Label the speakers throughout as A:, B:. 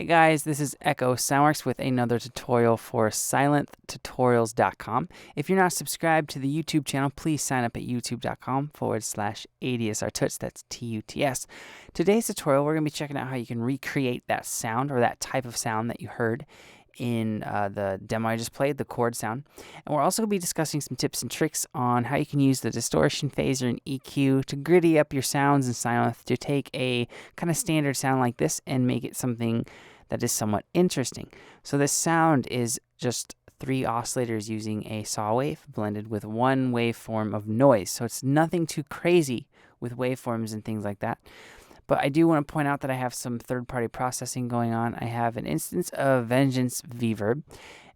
A: Hey guys, this is Echo Soundworks with another tutorial for SylenthTutorials.com. If you're not subscribed to the YouTube channel, please sign up at youtube.com/ADSR Tuts. That's TUTS. Today's tutorial, we're going to be checking out how you can recreate that sound or that type of sound that you heard in the demo I just played, the chord sound. And we're also going to be discussing some tips and tricks on how you can use the distortion, phaser, and EQ to gritty up your sounds in Sylenth to take a kind of standard sound like this and make it something that is somewhat interesting. So this sound is just 3 oscillators using a saw wave blended with 1 waveform of noise. So it's nothing too crazy with waveforms and things like that. But I do want to point out that I have some third-party processing going on. I have an instance of Vengeance Reverb,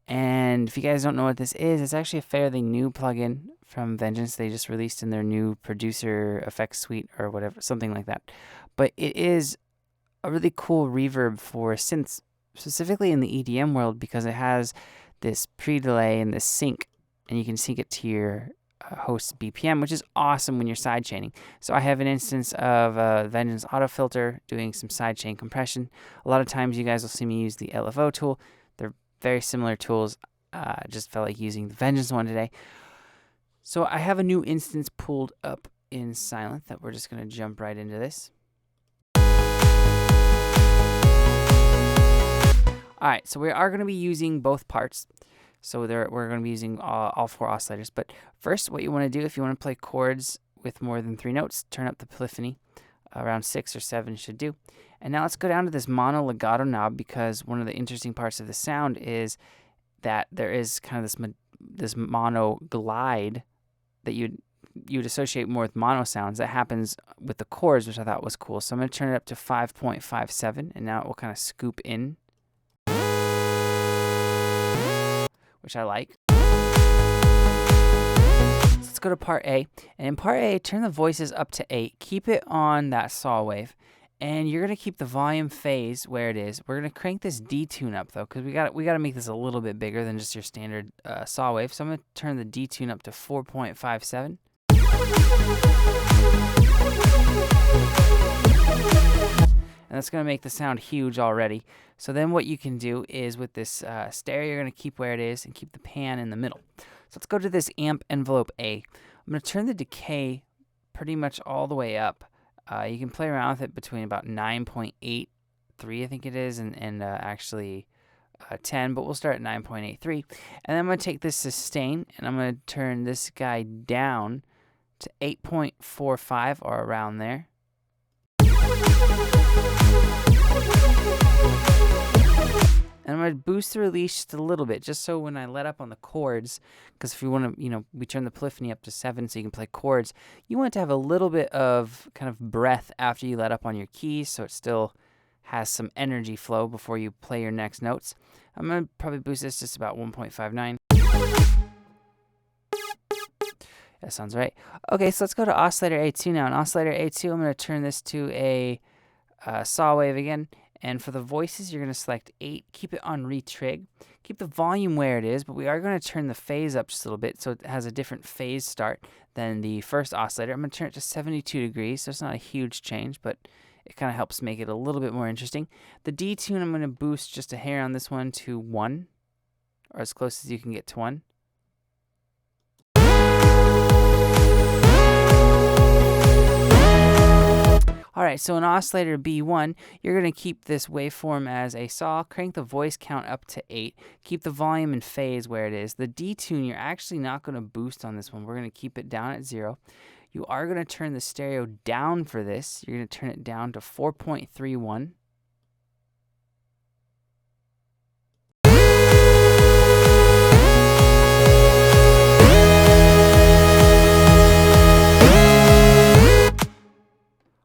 A: and if you guys don't know what this is, it's actually a fairly new plugin from Vengeance. They just released in their new producer effects suite or whatever, something like that. But it is a really cool reverb for synths, specifically in the EDM world, because it has this pre-delay and this sync, and you can sync it to your host BPM, which is awesome when you're sidechaining. So I have an instance of Vengeance Auto Filter doing some sidechain compression. A lot of times you guys will see me use the LFO tool. They're very similar tools. Just felt like using the Vengeance one today. So I have a new instance pulled up in Sylenth that we're just going to jump right into this. Alright, so we are going to be using both parts. So we're going to be using all 4 oscillators. But first, what you want to do if you want to play chords with more than 3 notes, turn up the polyphony. Around 6 or 7 should do. And now let's go down to this mono legato knob, because one of the interesting parts of the sound is that there is kind of this mono glide that you'd associate more with mono sounds that happens with the chords, which I thought was cool. So I'm going to turn it up to 5.57, and now it will kind of scoop in, which I like. So let's go to part A. And in part A, turn the voices up to 8. Keep it on that saw wave. And you're going to keep the volume phase where it is. We're going to crank this detune up, though, because we got to make this a little bit bigger than just your standard saw wave. So I'm going to turn the detune up to 4.57. And that's going to make the sound huge already. So then what you can do is with this stereo, you're going to keep where it is and keep the pan in the middle. So let's go to this amp envelope A. I'm going to turn the decay pretty much all the way up. You can play around with it between about 9.83, I think it is, and actually 10, but we'll start at 9.83. And then I'm going to take this sustain, and I'm going to turn this guy down to 8.45 or around there. And I'm going to boost the release just a little bit, just so when I let up on the chords, because if you want to, we turn the polyphony up to 7 so you can play chords, you want it to have a little bit of kind of breath after you let up on your keys, so it still has some energy flow before you play your next notes. I'm going to probably boost this just about 1.59. That sounds right. Okay, so let's go to oscillator A2 now. In oscillator A2, I'm going to turn this to a saw wave again. And for the voices, you're going to select 8. Keep it on retrig. Keep the volume where it is, but we are going to turn the phase up just a little bit so it has a different phase start than the first oscillator. I'm going to turn it to 72 degrees, so it's not a huge change, but it kind of helps make it a little bit more interesting. The detune, I'm going to boost just a hair on this one to 1, or as close as you can get to 1. Alright, so in oscillator B1, you're going to keep this waveform as a saw, crank the voice count up to 8, keep the volume and phase where it is. The detune, you're actually not going to boost on this one. We're going to keep it down at 0. You are going to turn the stereo down for this. You're going to turn it down to 4.31.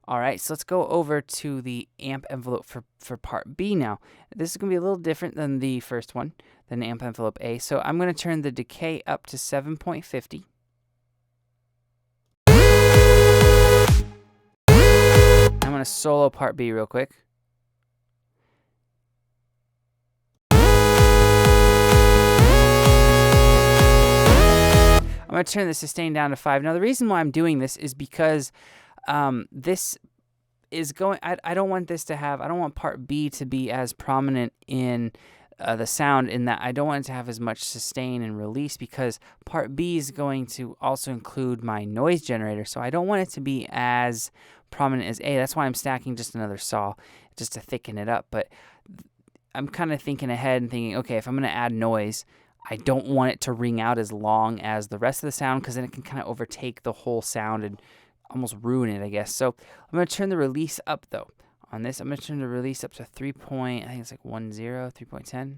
A: Alright, so let's go over to the amp envelope for part B now. This is going to be a little different than the first one, than amp envelope A. So I'm going to turn the decay up to 7.50. I'm going to solo part B real quick. I'm going to turn the sustain down to 5. Now the reason why I'm doing this is because this is going. I don't want this to have. I don't want part B to be as prominent in the sound, in that I don't want it to have as much sustain and release, because part B is going to also include my noise generator. So I don't want it to be as prominent as A. That's why I'm stacking just another saw just to thicken it up. But I'm kind of thinking ahead and thinking, okay, if I'm going to add noise, I don't want it to ring out as long as the rest of the sound, because then it can kind of overtake the whole sound and almost ruin it, I guess. So I'm going to turn the release up, though. On this, I'm going to turn the release up to 3. I think it's like 3.10.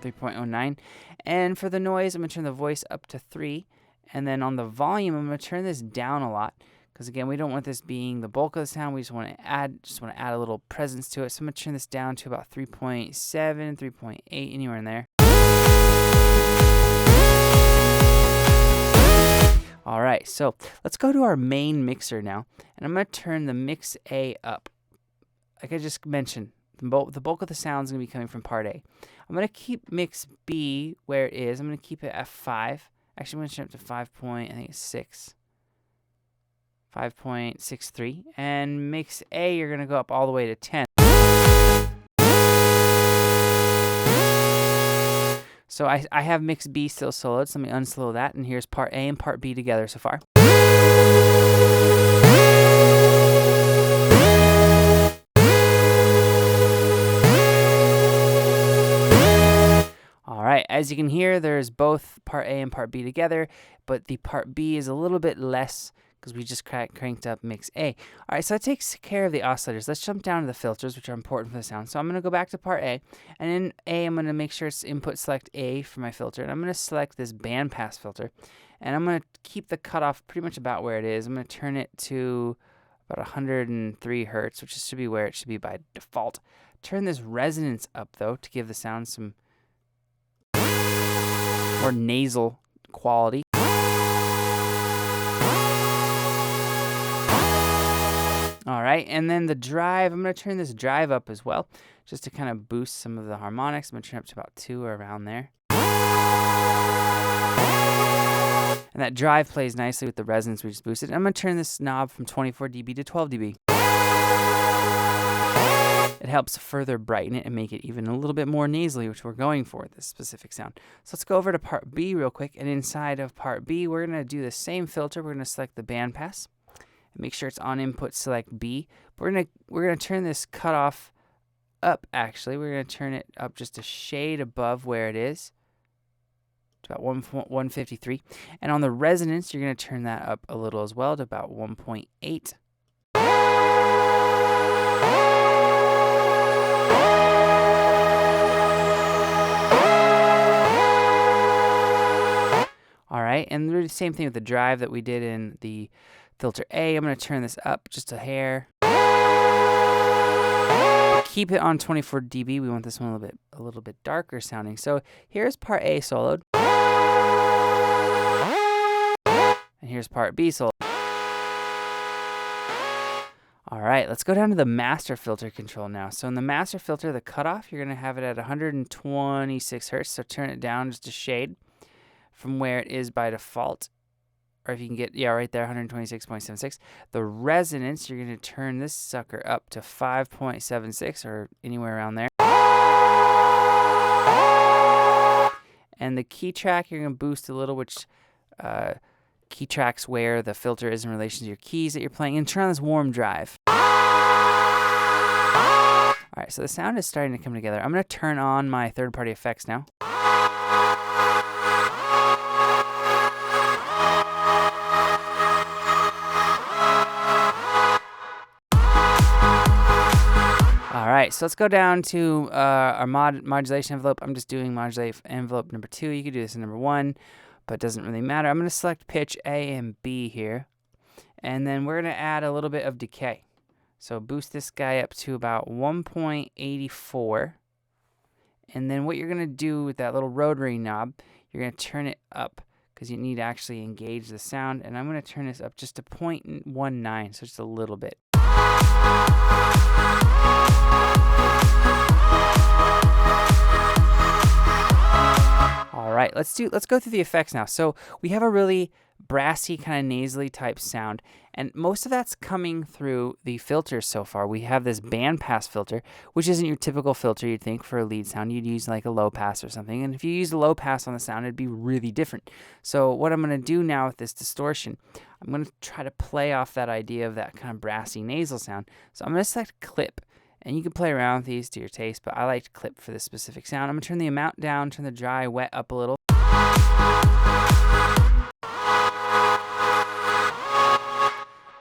A: 3.09. And for the noise, I'm going to turn the voice up to 3. And then on the volume, I'm going to turn this down a lot, because again, we don't want this being the bulk of the sound. We just want to add a little presence to it. So I'm going to turn this down to about 3.7, 3.8, anywhere in there. All right, so let's go to our main mixer now, and I'm going to turn the mix A up. Like I just mentioned, the bulk of the sound is going to be coming from part A. I'm going to keep mix B where it is. I'm going to keep it at 5. Actually, I'm going to turn it to 5.63. And mix A, you're going to go up all the way to 10. So I have mix B still soloed, so let me unsolo that, and here's part A and part B together so far. All right, as you can hear, there's both part A and part B together, but the part B is a little bit less because we just cranked up mix A. All right, so that takes care of the oscillators. Let's jump down to the filters, which are important for the sound. So I'm going to go back to part A, and in A, I'm going to make sure it's input select A for my filter, and I'm going to select this bandpass filter, and I'm going to keep the cutoff pretty much about where it is. I'm going to turn it to about 103 hertz, which should be where it should be by default. Turn this resonance up, though, to give the sound some more nasal quality. All right, and then the drive, I'm going to turn this drive up as well, just to kind of boost some of the harmonics. I'm going to turn it up to about 2 or around there. And that drive plays nicely with the resonance we just boosted. I'm going to turn this knob from 24 dB to 12 dB. It helps further brighten it and make it even a little bit more nasally, which we're going for with this specific sound. So let's go over to part B real quick, and inside of part B, we're going to do the same filter. We're going to select the bandpass. Make sure it's on input select B. We're gonna turn this cutoff up. Actually, we're gonna turn it up just a shade above where it is, to about 153. And on the resonance, you're gonna turn that up a little as well to about 1.8. All right, and do the same thing with the drive that we did in the filter A. I'm going to turn this up just a hair. Keep it on 24 dB. We want this one a little bit darker sounding. So here's part A soloed. And here's part B soloed. All right, let's go down to the master filter control now. So in the master filter, the cutoff, you're going to have it at 126 hertz. So turn it down just a shade from where it is by default. Or if you can get, yeah, right there, 126.76. The resonance, you're going to turn this sucker up to 5.76 or anywhere around there. And the key track, you're going to boost a little, which key tracks where the filter is in relation to your keys that you're playing. And turn on this warm drive. All right, so the sound is starting to come together. I'm going to turn on my third-party effects now. All right, so let's go down to our modulation envelope. I'm just doing modulate envelope number 2. You could do this in number 1, but it doesn't really matter. I'm going to select pitch A and B here, and then we're going to add a little bit of decay. So boost this guy up to about 1.84, and then what you're going to do with that little rotary knob, you're going to turn it up because you need to actually engage the sound, and I'm going to turn this up just to 0.19, so just a little bit. All right, let's go through the effects now. So we have a really brassy, kind of nasally type sound. And most of that's coming through the filters so far. We have this bandpass filter, which isn't your typical filter you'd think for a lead sound. You'd use like a low pass or something. And if you use a low pass on the sound, it'd be really different. So what I'm going to do now with this distortion, I'm going to try to play off that idea of that kind of brassy nasal sound. So I'm going to select clip. And you can play around with these to your taste, but I like to clip for this specific sound. I'm going to turn the amount down, turn the dry wet up a little.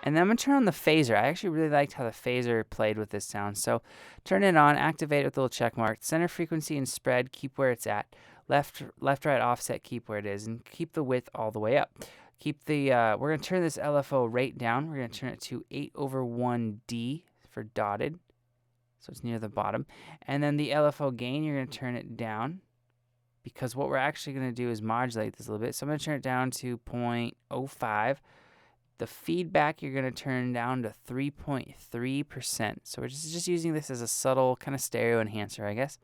A: And then I'm going to turn on the phaser. I actually really liked how the phaser played with this sound. So turn it on, activate it with a little check mark. Center frequency and spread, keep where it's at. Left, right offset, keep where it is. And keep the width all the way up. Keep the, we're going to turn this LFO rate down. We're going to turn it to 8/1D for dotted. So it's near the bottom. And then the LFO gain, you're going to turn it down. Because what we're actually going to do is modulate this a little bit. So I'm going to turn it down to 0.05. The feedback you're going to turn down to 3.3%. So we're just using this as a subtle kind of stereo enhancer, I guess.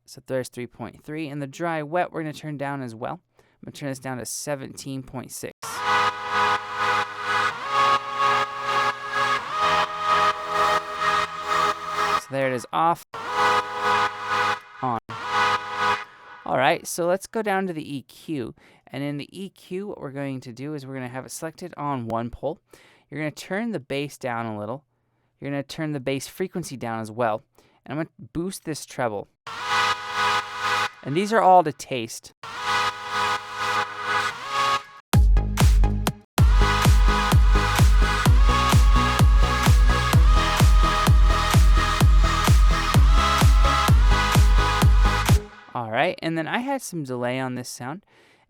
A: So there's 3.3. And the dry wet we're going to turn down as well. I'm going to turn this down to 17.6. So there it is, off, on. All right, so let's go down to the EQ. And in the EQ, what we're going to do is we're going to have it selected on one pole. You're going to turn the bass down a little. You're going to turn the bass frequency down as well. And I'm going to boost this treble. And these are all to taste. All right, and then I had some delay on this sound.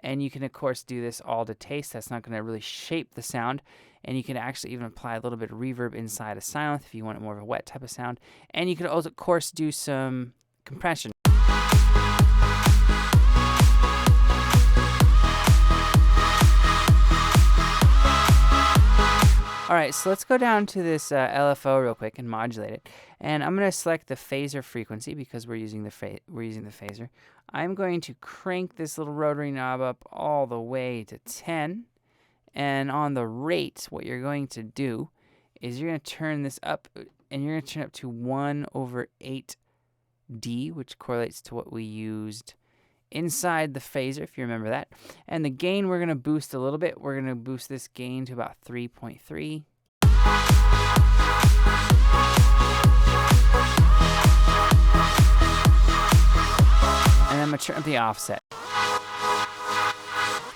A: And you can, of course, do this all to taste. That's not going to really shape the sound. And you can actually even apply a little bit of reverb inside of Sylenth if you want it more of a wet type of sound. And you could also, of course, do some compression. All right, so let's go down to this LFO real quick and modulate it. And I'm going to select the phaser frequency because we're using the phaser. I'm going to crank this little rotary knob up all the way to 10. And on the rate, what you're going to do is you're going to turn this up, and you're going to turn it up to 1/8D, which correlates to what we used inside the phaser, if you remember that. And the gain we're going to boost a little bit. We're going to boost this gain to about 3.3. And I'm going to turn up the offset.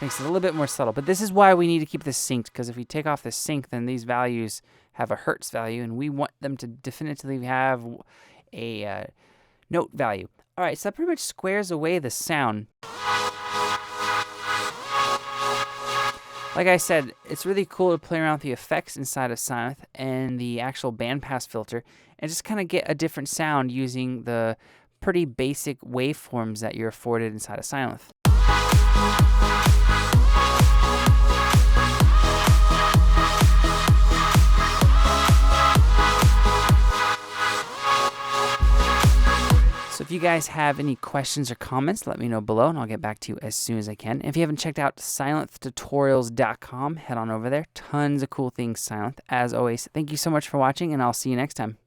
A: Makes it a little bit more subtle. But this is why we need to keep this synced, because if we take off the sync, then these values have a hertz value, and we want them to definitively have a note value. All right, so that pretty much squares away the sound. Like I said, it's really cool to play around with the effects inside of Sylenth and the actual bandpass filter and just kind of get a different sound using the pretty basic waveforms that you're afforded inside of Sylenth. So if you guys have any questions or comments, let me know below and I'll get back to you as soon as I can. If you haven't checked out SylenthTutorials.com, head on over there. Tons of cool things, Sylenth. As always, thank you so much for watching, and I'll see you next time.